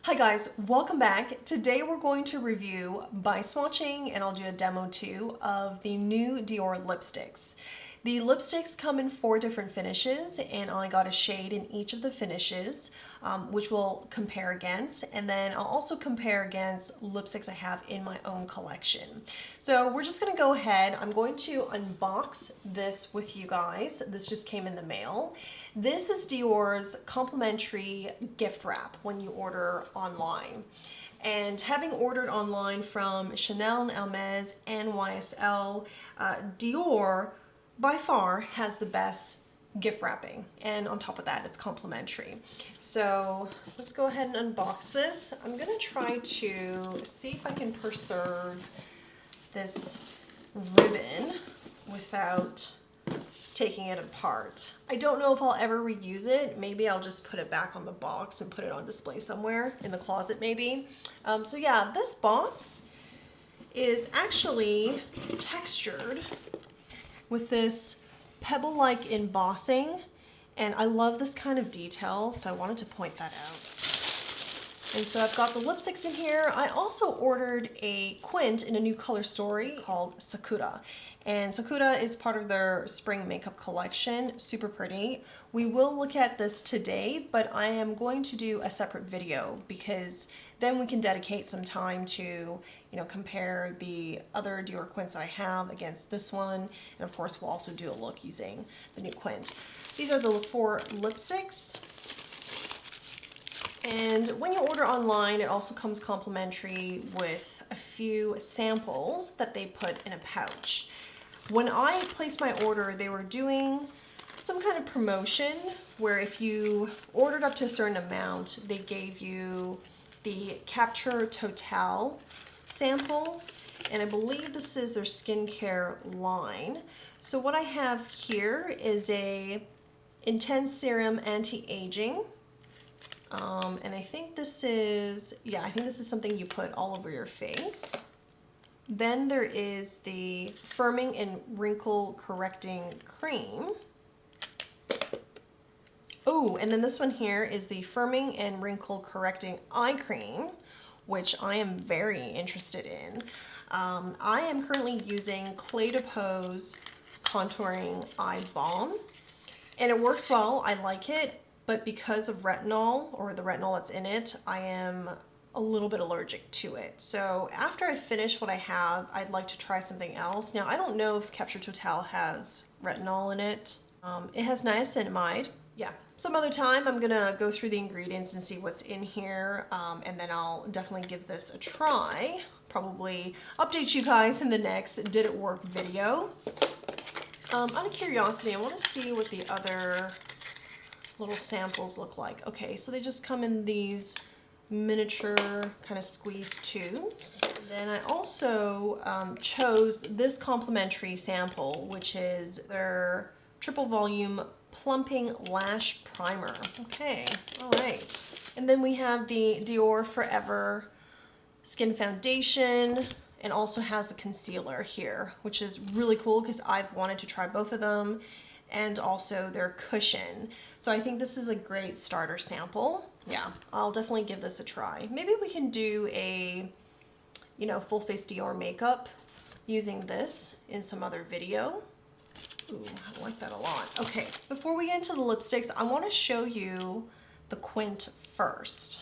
Hi guys, welcome back. Today we're going to review by swatching, and I'll do a demo too, of the new Dior lipsticks. The lipsticks come in 4 different finishes, and I got a shade in each of the finishes, which we'll compare against, and then I'll also compare against lipsticks I have in my own collection. So we're just gonna go ahead. I'm going to unbox this with you guys. This just came in the mail. This is Dior's complimentary gift wrap when you order online. And having ordered online from Chanel and Hermes and YSL, Dior by far has the best gift wrapping, and on top of that it's complimentary. So let's go ahead and unbox this. I'm gonna try to see if I can preserve this ribbon without taking it apart. I don't know if I'll ever reuse it. Maybe I'll just put it back on the box and put it on display somewhere in the closet maybe. So yeah, this box is actually textured with this pebble-like embossing, and I love this kind of detail, so I wanted to point that out. And so I've got the lipsticks in here. I also ordered a Quint in a new color story called Sakura. And Sakura is part of their spring makeup collection. Super pretty. We will look at this today, but I am going to do a separate video because then we can dedicate some time to, compare the other Dior Quints that I have against this one. And of course, we'll also do a look using the new Quint. These are the 4 lipsticks. And when you order online, it also comes complimentary with a few samples that they put in a pouch. When I placed my order, they were doing some kind of promotion where if you ordered up to a certain amount, they gave you the Capture Total samples, and I believe this is their skincare line. So what I have here is a Intense Serum Anti-Aging. And I think this is, I think this is something you put all over your face. Then there is the Firming and Wrinkle Correcting Cream. Oh, and then this one here is the Firming and Wrinkle Correcting Eye Cream, which I am very interested in. I am currently using Clé de Pose Contouring Eye Balm, and it works well. I like it. But because of retinol, or the retinol that's in it, I am a little bit allergic to it. So after I finish what I have, I'd like to try something else. Now, I don't know if Capture Total has retinol in it. It has niacinamide. Yeah, some other time I'm gonna go through the ingredients and see what's in here, and then I'll definitely give this a try. Probably update you guys in the next Did It Work video. Out of curiosity, I wanna see what the other little samples look like. Okay, so they just come in these miniature kind of squeezed tubes. Then I also chose this complimentary sample, which is their triple volume plumping lash primer. Okay, all right. And then we have the Dior Forever Skin Foundation, and also has a concealer here, which is really cool because I've wanted to try both of them, and also their cushion. So I think this is a great starter sample. Yeah, I'll definitely give this a try. Maybe we can do a, full face Dior makeup using this in some other video. Ooh, I like that a lot. Okay, before we get into the lipsticks, I want to show you the Quint first.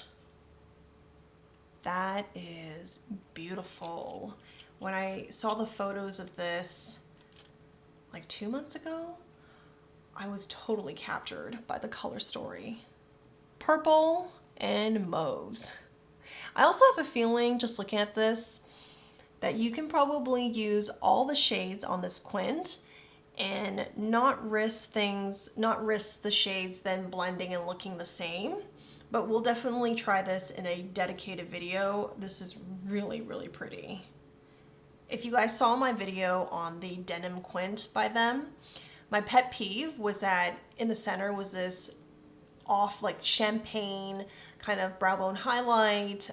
That is beautiful. When I saw the photos of this like 2 months ago, I was totally captured by the color story. Purple and mauves. I also have a feeling, just looking at this, that you can probably use all the shades on this Quint and not risk the shades then blending and looking the same. But we'll definitely try this in a dedicated video. This is really, really pretty. If you guys saw my video on the Denim Quint by them, my pet peeve was that in the center was this off like champagne kind of brow bone highlight,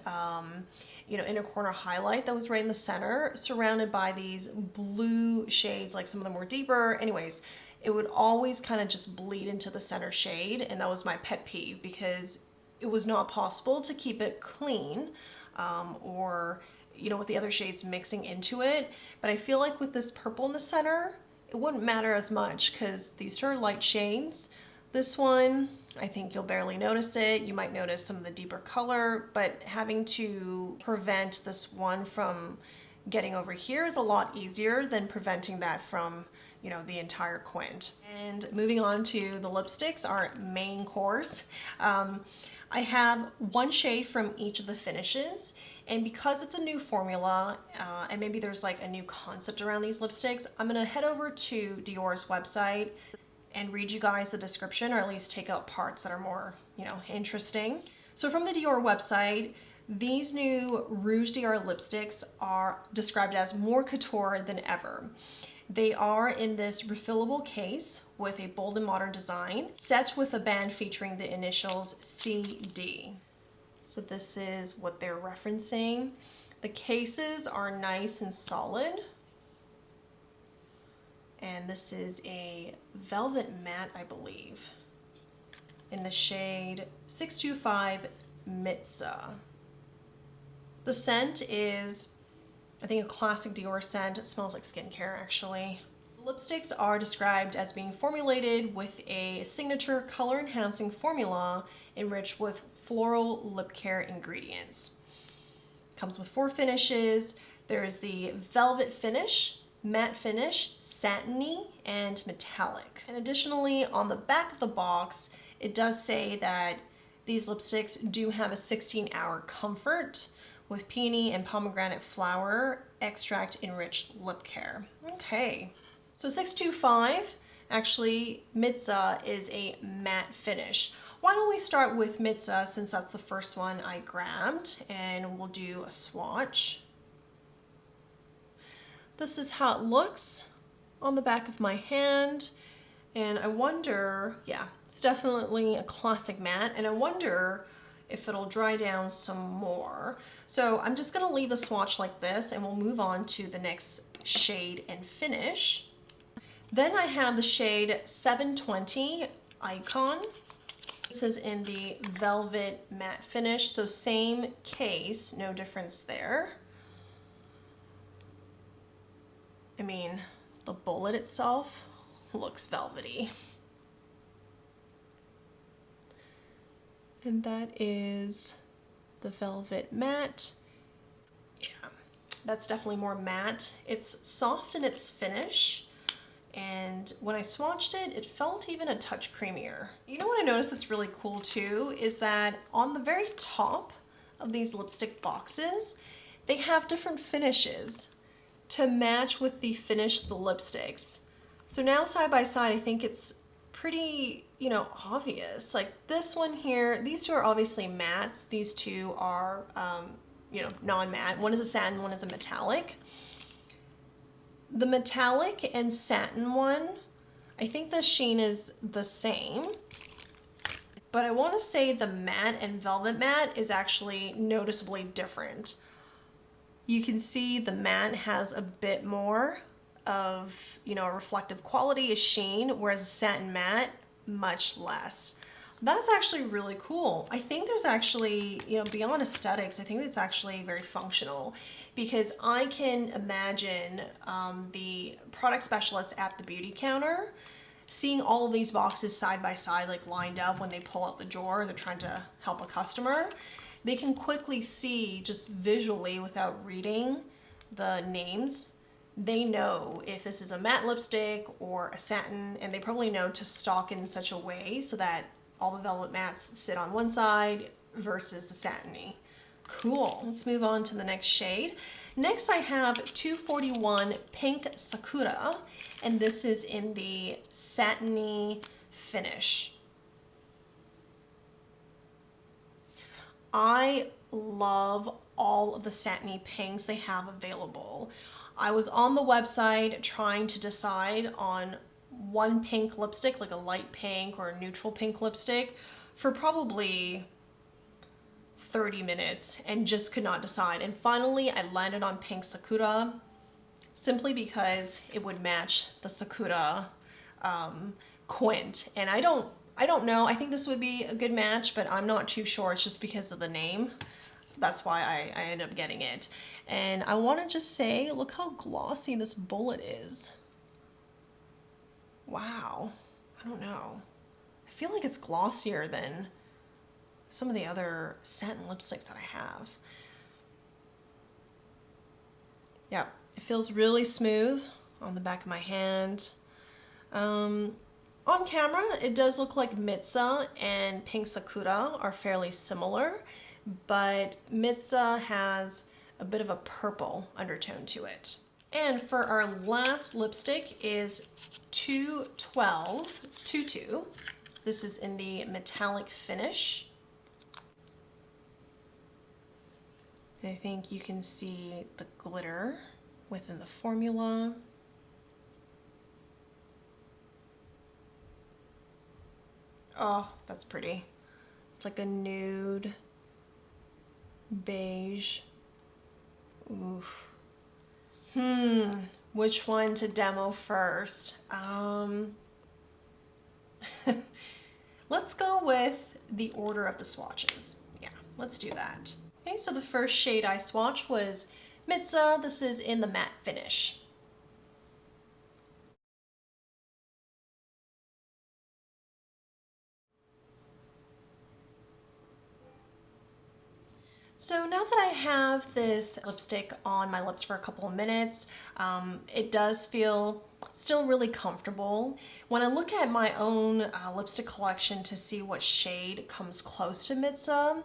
inner corner highlight that was right in the center, surrounded by these blue shades, like some of them were deeper. Anyways, it would always kind of just bleed into the center shade, and that was my pet peeve because it was not possible to keep it clean, or with the other shades mixing into it. But I feel like with this purple in the center, it wouldn't matter as much because these are light shades. This one, I think you'll barely notice it. You might notice some of the deeper color, but having to prevent this one from getting over here is a lot easier than preventing that from, the entire Quint. And moving on to the lipsticks, our main course. I have one shade from each of the finishes. And because it's a new formula, and maybe there's like a new concept around these lipsticks, I'm gonna head over to Dior's website and read you guys the description, or at least take out parts that are more, interesting. So from the Dior website, these new Rouge Dior lipsticks are described as more couture than ever. They are in this refillable case with a bold and modern design, set with a band featuring the initials CD. So this is what they're referencing. The cases are nice and solid. And this is a velvet matte, I believe, in the shade 625 Mitzah. The scent is, I think, a classic Dior scent. It smells like skincare, actually. Lipsticks are described as being formulated with a signature color-enhancing formula enriched with floral lip care ingredients. Comes with 4 finishes. There's the velvet finish, matte finish, satiny, and metallic. And additionally, on the back of the box, it does say that these lipsticks do have a 16-hour comfort with peony and pomegranate flower extract enriched lip care. Okay, so 625, actually, Mitzah is a matte finish. Why don't we start with Mitzah, since that's the first one I grabbed, and we'll do a swatch. This is how it looks on the back of my hand. And I wonder, yeah, it's definitely a classic matte, and I wonder if it'll dry down some more. So I'm just gonna leave the swatch like this, and we'll move on to the next shade and finish. Then I have the shade 720 Icone. This is in the velvet matte finish, so same case, no difference there. I mean, the bullet itself looks velvety. And that is the velvet matte. Yeah, that's definitely more matte. It's soft in its finish, and when I swatched it, it felt even a touch creamier. You know what I noticed that's really cool too is that on the very top of these lipstick boxes, they have different finishes to match with the finish of the lipsticks. So now side by side, I think it's pretty, obvious. Like this one here, these two are obviously mattes. These two are, non-matte. One is a satin, one is a metallic. The metallic and satin one, I think the sheen is the same, but I want to say the matte and velvet matte is actually noticeably different. You can see the matte has a bit more of, a reflective quality, a sheen, whereas satin matte, much less. That's actually really cool. I think there's actually, beyond aesthetics, I think it's actually very functional, because I can imagine the product specialist at the beauty counter seeing all of these boxes side by side, like lined up when they pull out the drawer, they're trying to help a customer. They can quickly see, just visually without reading the names, they know if this is a matte lipstick or a satin, and they probably know to stock in such a way so that all the velvet mattes sit on one side versus the satiny. Cool. Let's move on to the next shade. Next I have 241 Pink Sakura, and this is in the satiny finish. I love all of the satiny pinks they have available. I was on the website trying to decide on one pink lipstick, like a light pink or a neutral pink lipstick, for probably 30 minutes and just could not decide. And finally I landed on Pink Sakura, simply because it would match the Sakura Quint. And I don't I don't know. I think this would be a good match, but I'm not too sure. It's just because of the name. That's why I ended up getting it. And I want to just say, look how glossy this bullet is. Wow. I don't know. I feel like it's glossier than some of the other satin lipsticks that I have. Yeah, it feels really smooth on the back of my hand. On camera, it does look like Mitzah and Pink Sakura are fairly similar, but Mitzah has a bit of a purple undertone to it. And for our last lipstick is 212 Tutu. This is in the metallic finish. I think you can see the glitter within the formula. Oh, that's pretty. It's like a nude beige. Oof. Which one to demo first? Let's go with the order of the swatches. Yeah, let's do that. Okay, so the first shade I swatched was Mitzah. This is in the matte finish. So now that I have this lipstick on my lips for a couple of minutes, it does feel still really comfortable. When I look at my own lipstick collection to see what shade comes close to Mitzah,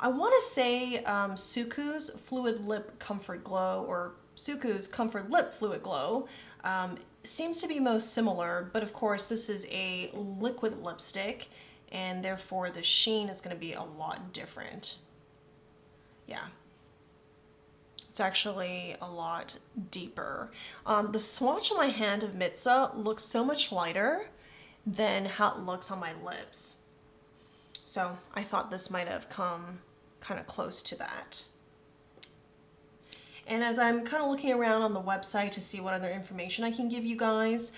I want to say Suku's Fluid Lip Comfort Glow, or Suku's Comfort Lip Fluid Glow, seems to be most similar, but of course this is a liquid lipstick and therefore the sheen is going to be a lot different. Yeah, it's actually a lot deeper. The swatch on my hand of Mitzah looks so much lighter than how it looks on my lips. So I thought this might have come kind of close to that. And as I'm kind of looking around on the website to see what other information I can give you guys,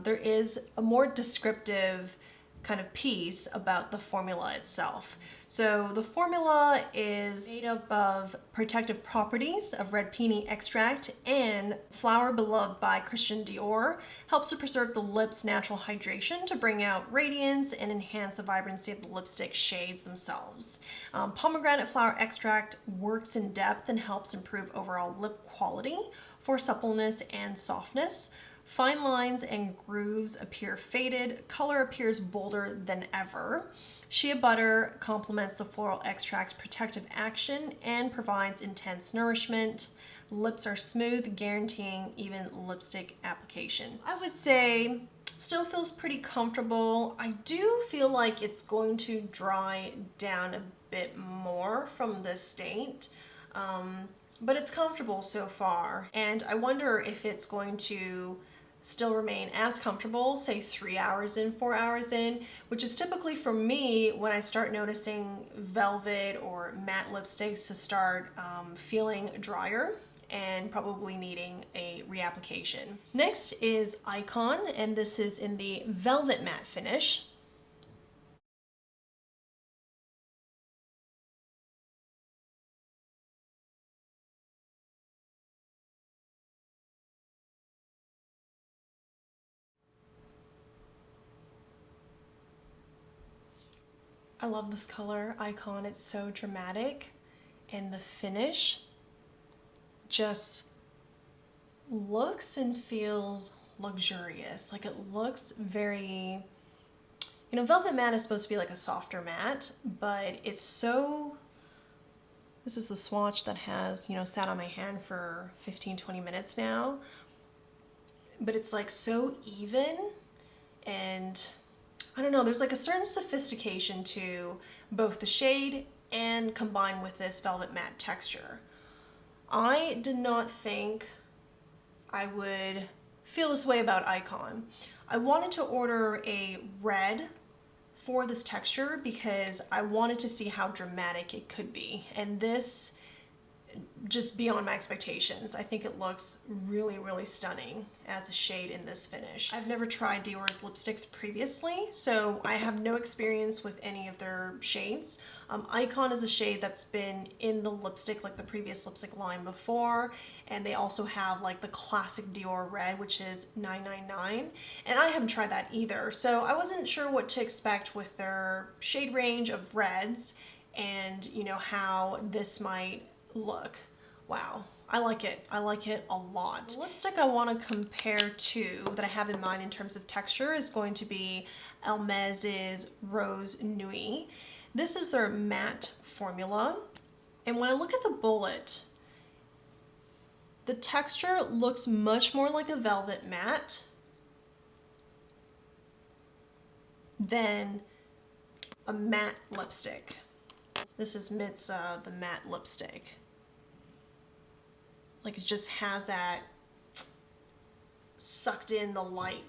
there is a more descriptive kind of piece about the formula itself. So the formula is made up of protective properties of red peony extract and flower beloved by Christian Dior, helps to preserve the lips' natural hydration to bring out radiance and enhance the vibrancy of the lipstick shades themselves. Pomegranate flower extract works in depth and helps improve overall lip quality for suppleness and softness. Fine lines and grooves appear faded, color appears bolder than ever. Shea butter complements the floral extract's protective action and provides intense nourishment. Lips are smooth, guaranteeing even lipstick application. I would say still feels pretty comfortable. I do feel like it's going to dry down a bit more from this state. But it's comfortable so far. And I wonder if it's going to still remain as comfortable, say 3 hours in, 4 hours in, which is typically for me when I start noticing velvet or matte lipsticks to start feeling drier and probably needing a reapplication. Next is Icone, and this is in the velvet matte finish. I love this color, Icone. It's so dramatic, and the finish just looks and feels luxurious. Like, it looks very, you know, velvet matte is supposed to be like a softer matte, but it's so, this is the swatch that has, you know, sat on my hand for 15-20 minutes now, but it's like so even, and I don't know, there's like a certain sophistication to both the shade and combined with this velvet matte texture. I did not think I would feel this way about Icone. I wanted to order a red for this texture because I wanted to see how dramatic it could be. And this just beyond my expectations. I think it looks really, really stunning as a shade in this finish. I've never tried Dior's lipsticks previously, so I have no experience with any of their shades. Icone is a shade that's been in the lipstick, like the previous lipstick line before, and they also have like the classic Dior red, which is 999, and I haven't tried that either, so I wasn't sure what to expect with their shade range of reds and, you know, how this might look. Wow, I like it. I like it a lot. The lipstick I want to compare to that I have in mind in terms of texture is going to be Hermès's Rose Nuit. This is their matte formula, and when I look at the bullet, the texture looks much more like a velvet matte than a matte lipstick. This is Mitzah, the matte lipstick. Like, it just has that sucked in the light,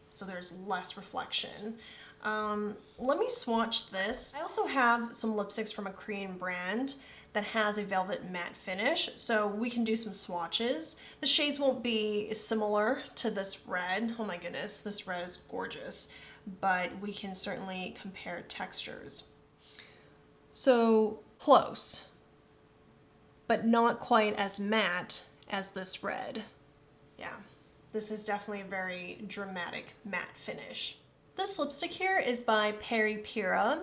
so there's less reflection. Let me swatch this. I also have some lipsticks from a Korean brand that has a velvet matte finish, so we can do some swatches. The shades won't be similar to this red. Oh my goodness, this red is gorgeous, but we can certainly compare textures. So close, but not quite as matte as this red. Yeah, this is definitely a very dramatic matte finish. This lipstick here is by Peripera.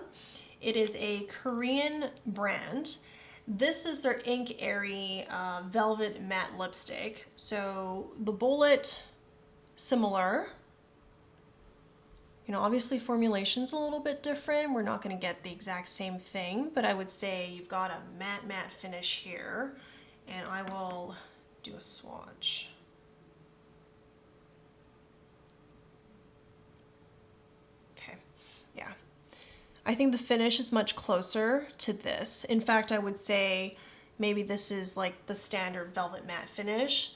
It is a Korean brand. This is their Ink Airy Velvet Matte Lipstick. So the bullet, similar. You know, obviously formulation's a little bit different. We're not gonna get the exact same thing, but I would say you've got a matte finish here, and I will do a swatch. Okay, yeah. I think the finish is much closer to this. In fact, I would say maybe this is like the standard velvet matte finish,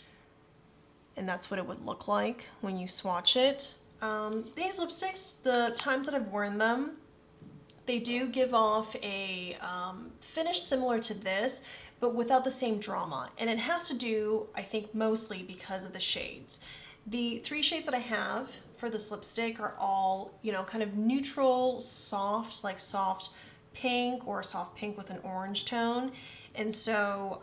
and that's what it would look like when you swatch it. These lipsticks, the times that I've worn them, they do give off a finish similar to this, but without the same drama. And it has to do, I think, mostly because of the shades. The 3 shades that I have for this lipstick are all, you know, kind of neutral, soft, like soft pink or soft pink with an orange tone. And so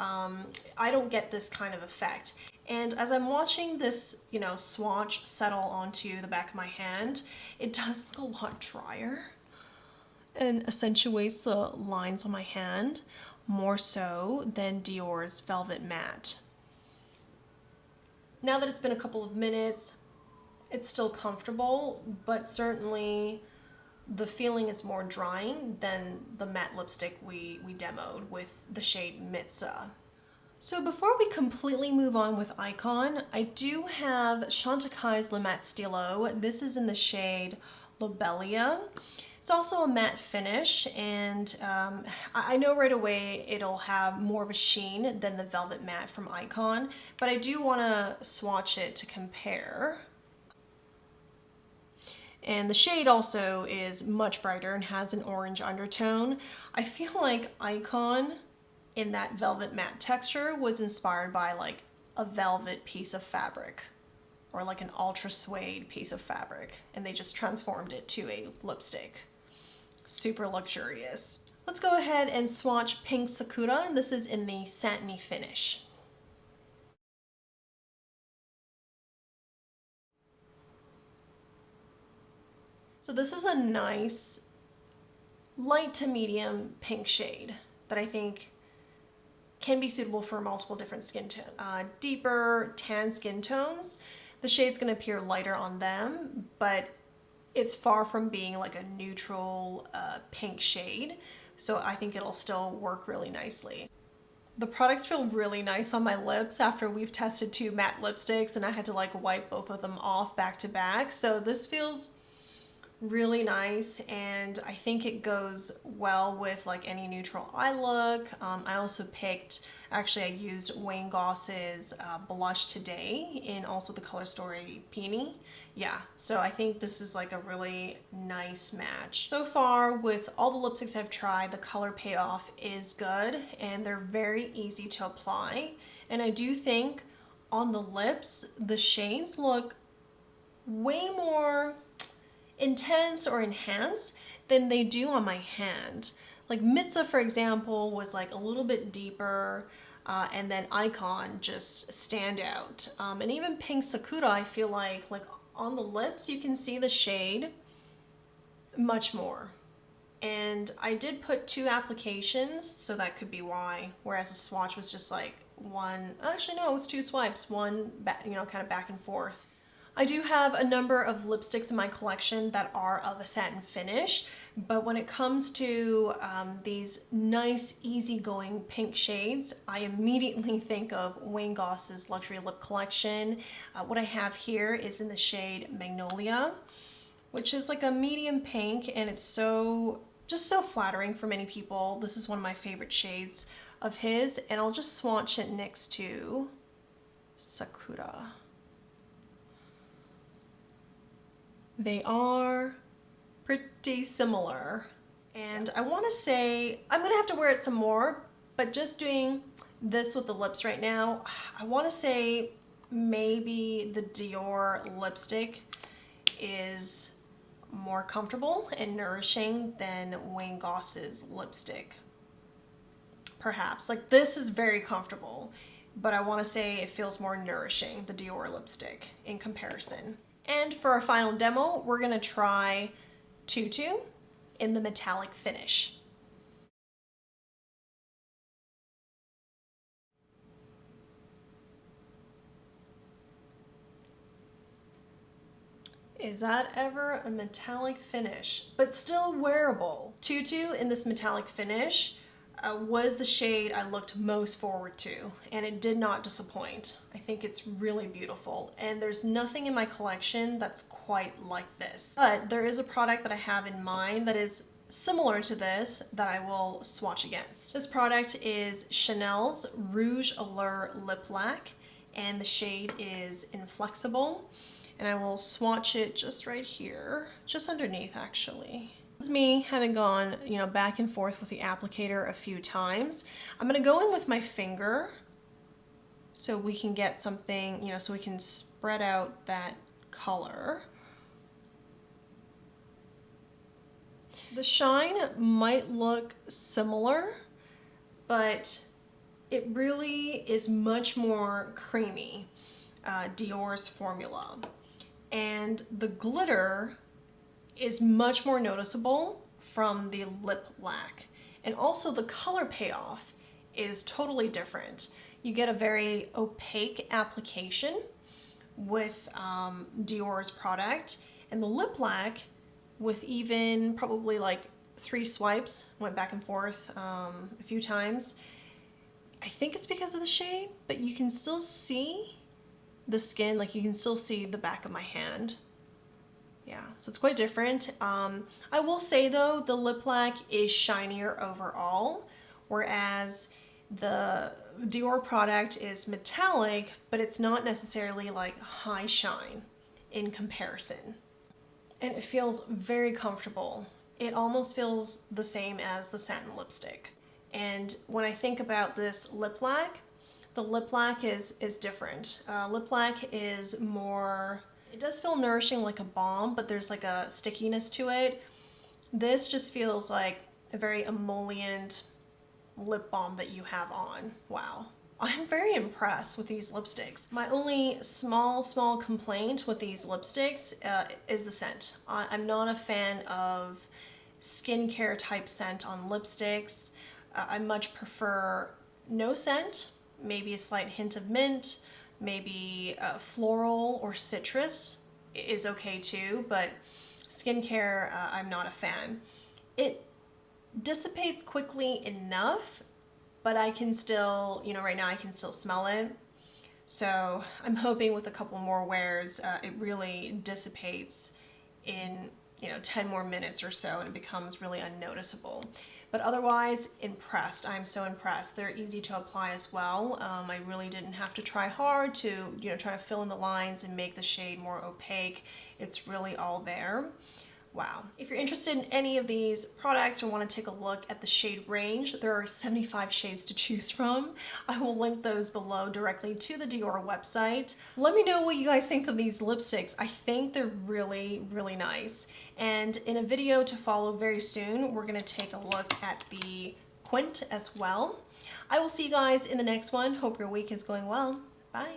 I don't get this kind of effect. And as I'm watching this, you know, swatch settle onto the back of my hand, it does look a lot drier and accentuates the lines on my hand more so than Dior's Velvet Matte. Now that it's been a couple of minutes, it's still comfortable, but certainly the feeling is more drying than the matte lipstick we demoed with the shade Mitzah. So before we completely move on with Icone, I do have Chantecaille's Le Matte Stylo. This is in the shade Lobelia. It's also a matte finish, and I know right away it'll have more of a sheen than the Velvet Matte from Icone, but I do want to swatch it to compare. And the shade also is much brighter and has an orange undertone. I feel like Icone in that velvet matte texture was inspired by like a velvet piece of fabric or like an ultra suede piece of fabric, and they just transformed it to a lipstick. Super luxurious. Let's go ahead and swatch Pink Sakura, and this is in the satiny finish. So this is a nice light to medium pink shade that I think can be suitable for multiple different skin tones. Deeper tan skin tones, the shade's gonna appear lighter on them, but it's far from being like a neutral pink shade, so I think it'll still work really nicely. The products feel really nice on my lips after we've tested 2 matte lipsticks and I had to like wipe both of them off back to back, so this feels really nice, and I think it goes well with like any neutral eye look. I also picked, actually I used Wayne Goss's blush today in also the Color Story Peony. Yeah, so I think this is like a really nice match. So far with all the lipsticks I've tried, the color payoff is good and they're very easy to apply. And I do think on the lips, the shades look way more intense or enhanced than they do on my hand. Like Mitzah, for example, was like a little bit deeper, and then Icone just stand out. And even Pink Sakura, I feel like on the lips, you can see the shade much more. And I did put 2 applications, so that could be why, whereas the swatch was just like one, actually no, it was 2 swipes, one, you know, kind of back and forth. I do have a number of lipsticks in my collection that are of a satin finish, but when it comes to these nice, easygoing pink shades, I immediately think of Wayne Goss's Luxury Lip Collection. What I have here is in the shade Magnolia, which is like a medium pink, and it's just so flattering for many people. This is one of my favorite shades of his, and I'll just swatch it next to Sakura. They are pretty similar, and I want to say I'm gonna have to wear it some more, but just doing this with the lips right now, I want to say maybe the Dior lipstick is more comfortable and nourishing than Wayne Goss's lipstick. Perhaps. Like, this is very comfortable, but I want to say it feels more nourishing, the Dior lipstick, in comparison. And for our final demo, we're going to try Tutu in the metallic finish. Is that ever a metallic finish, but still wearable? Tutu in this metallic finish was the shade I looked most forward to, and it did not disappoint. I think it's really beautiful, and there's nothing in my collection that's quite like this. But there is a product that I have in mind that is similar to this that I will swatch against. This product is Chanel's Rouge Allure Lip Lac, and the shade is Inflexible. And I will swatch it just right here, just underneath actually. This is me having gone, you know, back and forth with the applicator a few times. I'm gonna go in with my finger so we can get something, you know, so we can spread out that color. The shine might look similar, but it really is much more creamy, Dior's formula. And the glitter is much more noticeable from the lip lac. And also the color payoff is totally different. You get a very opaque application with Dior's product, and the lip lac with even probably like 3 swipes, went back and forth a few times. I think it's because of the shade, but you can still see the skin, like you can still see the back of my hand. Yeah, so it's quite different. I will say though, the lip lac is shinier overall, whereas the Dior product is metallic, but it's not necessarily like high shine in comparison. And it feels very comfortable. It almost feels the same as the satin lipstick. And when I think about this lip lac, the lip lac is different. Lip lac is more, it does feel nourishing like a balm, but there's like a stickiness to it. This just feels like a very emollient lip balm that you have on. Wow. I'm very impressed with these lipsticks. My only small complaint with these lipsticks is the scent. I'm not a fan of skincare type scent on lipsticks. I much prefer no scent, maybe a slight hint of mint, maybe floral or citrus is okay too, but skincare, I'm not a fan. It dissipates quickly enough, but I can still, you know, right now I can still smell it. So I'm hoping with a couple more wears, it really dissipates in you know, 10 more minutes or so and it becomes really unnoticeable. But otherwise, impressed. I'm so impressed. They're easy to apply as well. I really didn't have to try hard to, you know, try to fill in the lines and make the shade more opaque. It's really all there. Wow. If you're interested in any of these products or want to take a look at the shade range, there are 75 shades to choose from. I will link those below directly to the Dior website. Let me know what you guys think of these lipsticks. I think they're really, really nice. And in a video to follow very soon, we're going to take a look at the Quint as well. I will see you guys in the next one. Hope your week is going well. Bye.